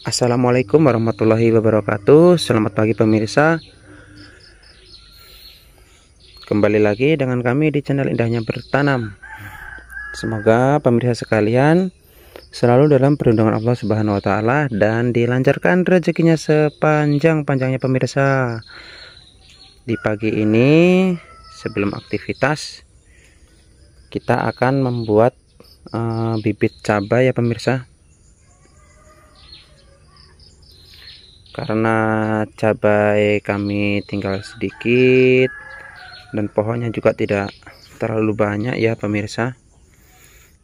Assalamualaikum warahmatullahi wabarakatuh. Selamat pagi pemirsa. Kembali lagi dengan kami di channel Indahnya Bertanam. Semoga pemirsa sekalian selalu dalam perlindungan Allah Subhanahu wa taala dan dilancarkan rezekinya sepanjang-panjangnya pemirsa. Di pagi ini sebelum aktivitas kita akan membuat bibit cabai ya pemirsa. Karena cabai kami tinggal sedikit dan pohonnya juga tidak terlalu banyak ya pemirsa.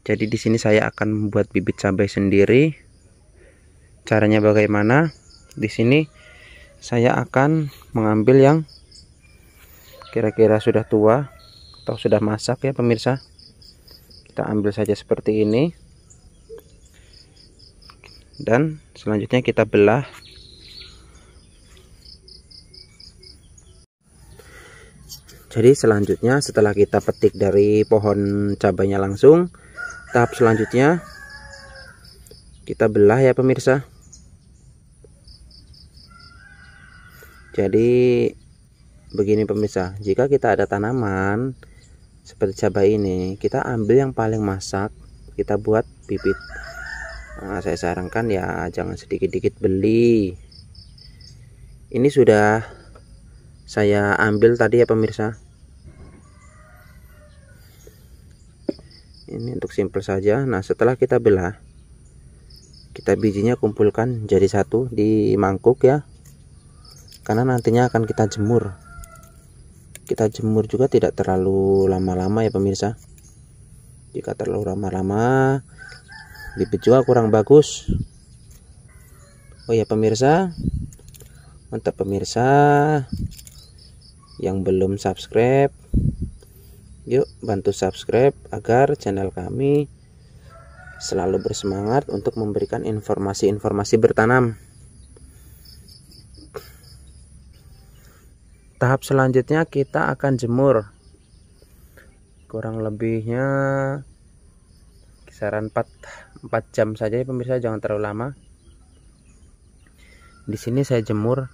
Jadi di sini saya akan membuat bibit cabai sendiri. Caranya bagaimana? Di sini saya akan mengambil yang kira-kira sudah tua atau sudah masak ya pemirsa. Kita ambil saja seperti ini. Dan selanjutnya kita belah. Jadi selanjutnya setelah kita petik dari pohon cabainya langsung, tahap selanjutnya kita belah ya pemirsa. Jadi begini pemirsa, jika kita ada tanaman seperti cabai ini, kita ambil yang paling masak, kita buat bibit. Nah, saya sarankan ya jangan sedikit-sedikit beli. Ini sudah saya ambil tadi ya pemirsa. Ini untuk simple saja. Nah setelah kita belah, kita bijinya kumpulkan jadi satu di mangkuk ya, karena nantinya akan kita jemur. Kita jemur juga tidak terlalu lama-lama ya pemirsa. Jika terlalu lama-lama bibit juga kurang bagus. Oh ya pemirsa, untuk pemirsa yang belum subscribe, yuk bantu subscribe agar channel kami selalu bersemangat untuk memberikan informasi-informasi bertanam. Tahap selanjutnya kita akan jemur. Kurang lebihnya kisaran 4 jam saja ya pemirsa, jangan terlalu lama. Di sini saya jemur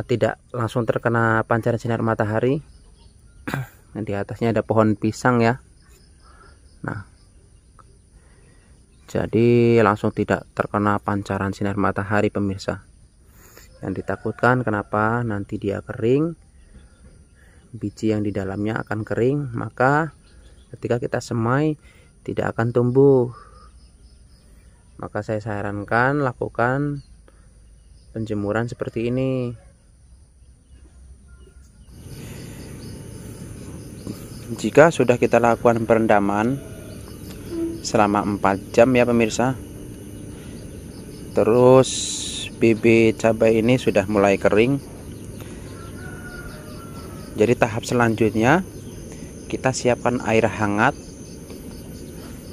tidak langsung terkena pancaran sinar matahari. Di atasnya ada pohon pisang ya. Nah, jadi langsung tidak terkena pancaran sinar matahari pemirsa. Yang ditakutkan kenapa? Nanti dia kering, biji yang di dalamnya akan kering, maka ketika kita semai tidak akan tumbuh. Maka saya sarankan lakukan penjemuran seperti ini. Jika sudah kita lakukan perendaman selama 4 jam ya pemirsa, terus bibit cabai ini sudah mulai kering, jadi tahap selanjutnya kita siapkan air hangat,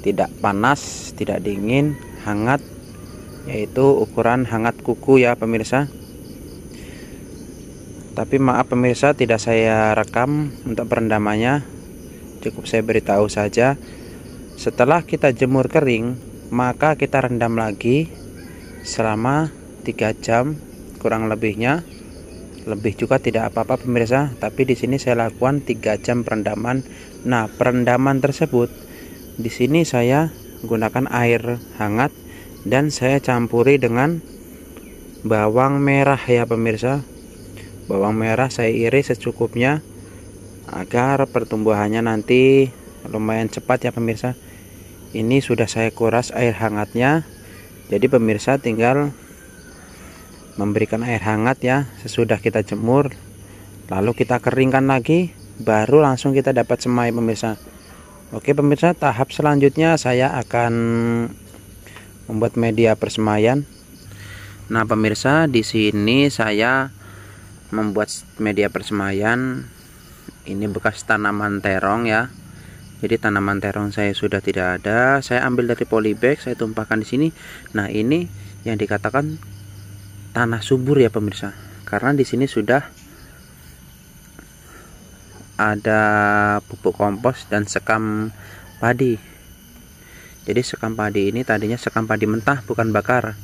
tidak panas, tidak dingin, hangat, yaitu ukuran hangat kuku ya pemirsa. Tapi maaf pemirsa, tidak saya rekam untuk perendamannya, cukup saya beritahu saja. Setelah kita jemur kering, maka kita rendam lagi selama 3 jam kurang lebihnya. Lebih juga tidak apa-apa pemirsa, tapi di sini saya lakukan 3 jam perendaman. Nah, perendaman tersebut di sini saya gunakan air hangat dan saya campuri dengan bawang merah ya pemirsa. Bawang merah saya iris secukupnya agar pertumbuhannya nanti lumayan cepat ya pemirsa. Ini sudah saya kuras air hangatnya, jadi pemirsa tinggal memberikan air hangat ya sesudah kita jemur, lalu kita keringkan lagi, baru langsung kita dapat semai pemirsa. Oke pemirsa, tahap selanjutnya saya akan membuat media persemaian. Nah pemirsa, di sini saya membuat media persemaian. Ini bekas tanaman terong ya. Jadi tanaman terong saya sudah tidak ada. Saya ambil dari polybag, saya tumpahkan di sini. Nah, ini yang dikatakan tanah subur ya pemirsa. Karena di sini sudah ada pupuk kompos dan sekam padi. Jadi sekam padi ini tadinya sekam padi mentah, bukan bakar.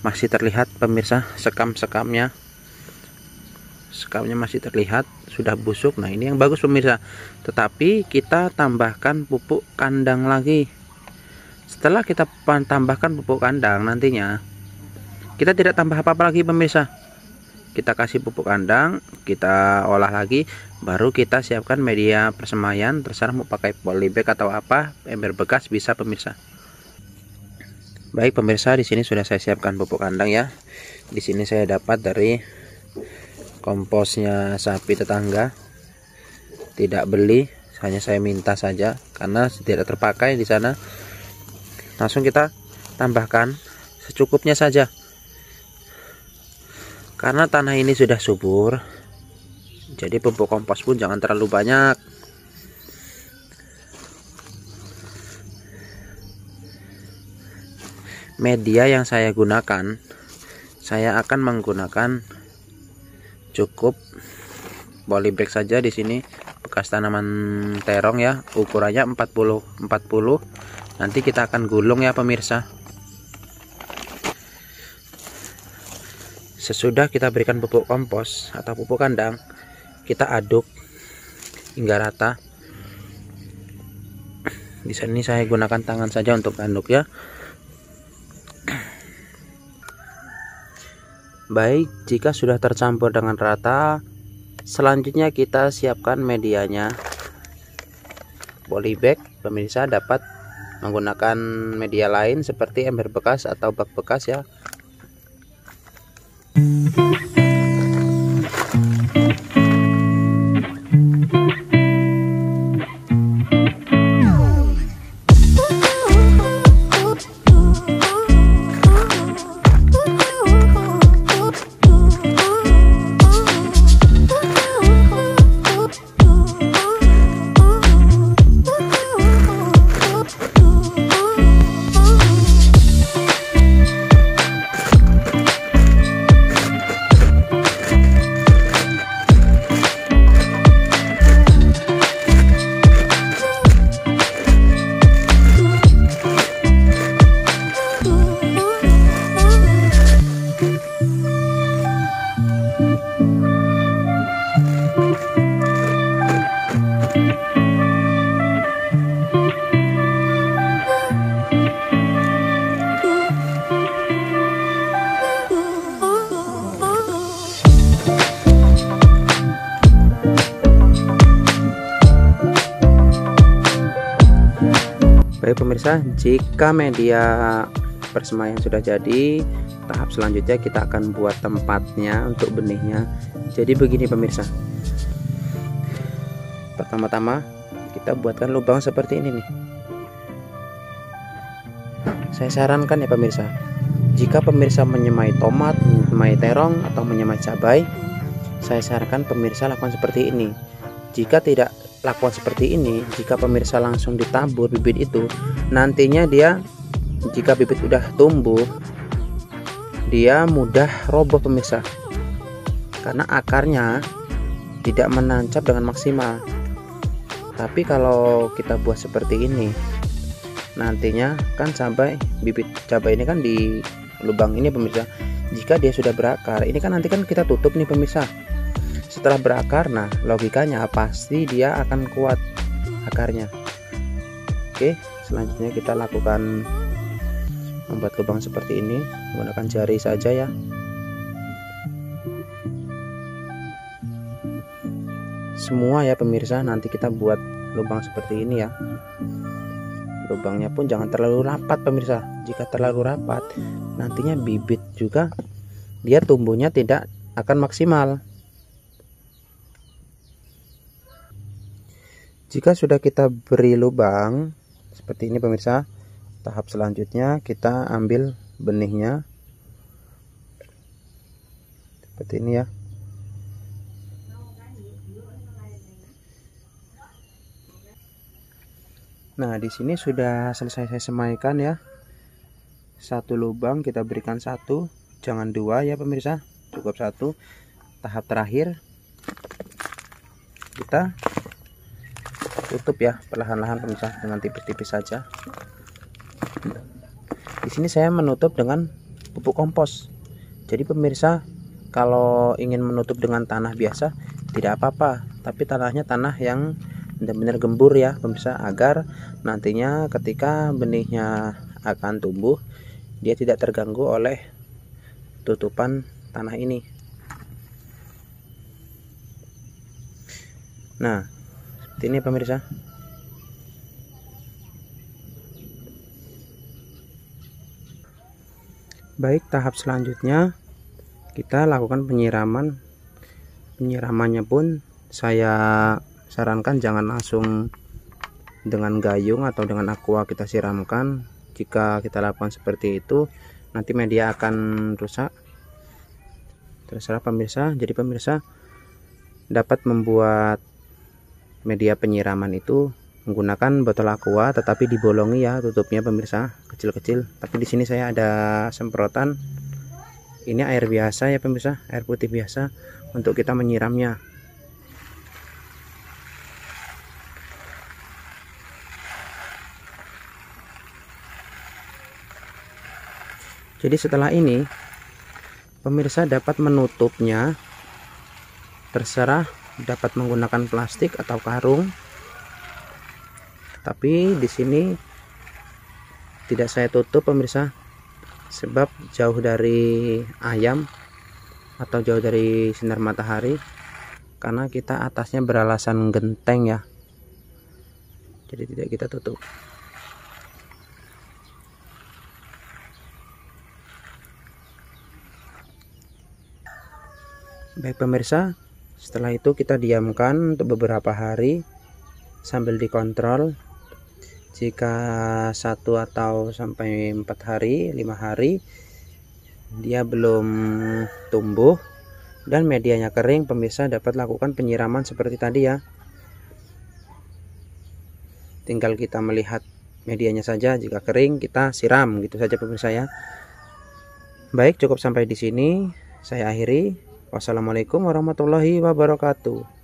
Masih terlihat pemirsa sekamnya masih terlihat, sudah busuk. Nah ini yang bagus pemirsa, tetapi kita tambahkan pupuk kandang lagi. Setelah kita tambahkan pupuk kandang, nantinya kita tidak tambah apa-apa lagi pemirsa. Kita kasih pupuk kandang, kita olah lagi, baru kita siapkan media persemaian. Terserah mau pakai polybag atau apa, ember bekas bisa pemirsa. Baik pemirsa, di sini sudah saya siapkan pupuk kandang ya. Di sini saya dapat dari komposnya sapi tetangga, tidak beli, hanya saya minta saja karena tidak terpakai di sana. Langsung kita tambahkan secukupnya saja. Karena tanah ini sudah subur, jadi pupuk kompos pun jangan terlalu banyak. Media yang saya gunakan, saya akan menggunakan cukup polybag saja di sini, bekas tanaman terong ya, ukurannya 40 40. Nanti kita akan gulung ya pemirsa. Sesudah kita berikan pupuk kompos atau pupuk kandang, kita aduk hingga rata. Di sini saya gunakan tangan saja untuk aduk ya. Baik, jika sudah tercampur dengan rata, selanjutnya kita siapkan medianya. Polybag pemirsa dapat menggunakan media lain seperti ember bekas atau bak bekas ya. Baik pemirsa, jika media persemaian sudah jadi, tahap selanjutnya kita akan buat tempatnya untuk benihnya. Jadi begini pemirsa, pertama-tama kita buatkan lubang seperti ini nih. Saya sarankan ya pemirsa, jika pemirsa menyemai tomat, menyemai terong, atau menyemai cabai, saya sarankan pemirsa lakukan seperti ini. Jika tidak lakukan seperti ini, jika pemirsa langsung ditabur bibit itu, nantinya dia, jika bibit udah tumbuh, dia mudah roboh pemirsa, karena akarnya tidak menancap dengan maksimal. Tapi kalau kita buat seperti ini, nantinya kan bibit cabai ini kan di lubang ini pemirsa, jika dia sudah berakar, ini kan nanti kan kita tutup nih pemirsa. Setelah berakar, nah logikanya pasti dia akan kuat akarnya. Oke, selanjutnya kita lakukan membuat lubang seperti ini menggunakan jari saja ya. Semua ya pemirsa, nanti kita buat lubang seperti ini ya. Lubangnya pun jangan terlalu rapat pemirsa. Jika terlalu rapat, nantinya bibit juga dia tumbuhnya tidak akan maksimal. Jika sudah kita beri lubang seperti ini pemirsa, tahap selanjutnya kita ambil benihnya seperti ini ya. Nah, di sini sudah selesai saya semaikan ya. Satu lubang kita berikan satu, jangan dua ya pemirsa, cukup satu. Tahap terakhir kita tutup ya perlahan-lahan pemirsa dengan tipis-tipis saja. Di sini saya menutup dengan pupuk kompos. Jadi pemirsa, kalau ingin menutup dengan tanah biasa tidak apa-apa, tapi tanahnya tanah yang benar-benar gembur ya pemirsa, agar nantinya ketika benihnya akan tumbuh dia tidak terganggu oleh tutupan tanah ini. Nah, seperti ini pemirsa. Baik, tahap selanjutnya kita lakukan penyiraman. Penyiramannya pun saya sarankan jangan langsung dengan gayung atau dengan aqua kita siramkan. Jika kita lakukan seperti itu, nanti media akan rusak. Terserah pemirsa. Jadi pemirsa dapat membuat media penyiraman itu menggunakan botol aqua, tetapi dibolongi ya tutupnya pemirsa, kecil-kecil. Tapi di sini saya ada semprotan. Ini air biasa ya pemirsa, air putih biasa untuk kita menyiramnya. Jadi setelah ini pemirsa dapat menutupnya, terserah dapat menggunakan plastik atau karung. Tapi di sini tidak saya tutup pemirsa, sebab jauh dari ayam atau jauh dari sinar matahari, karena kita atasnya beralasan genteng ya, jadi tidak kita tutup. Baik pemirsa, setelah itu kita diamkan untuk beberapa hari sambil dikontrol. Jika 1 atau sampai 4 hari, 5 hari dia belum tumbuh dan medianya kering, pemirsa dapat lakukan penyiraman seperti tadi ya. Tinggal kita melihat medianya saja, jika kering kita siram, gitu saja pemirsa ya. Baik, cukup sampai di sini saya akhiri. Wassalamualaikum warahmatullahi wabarakatuh.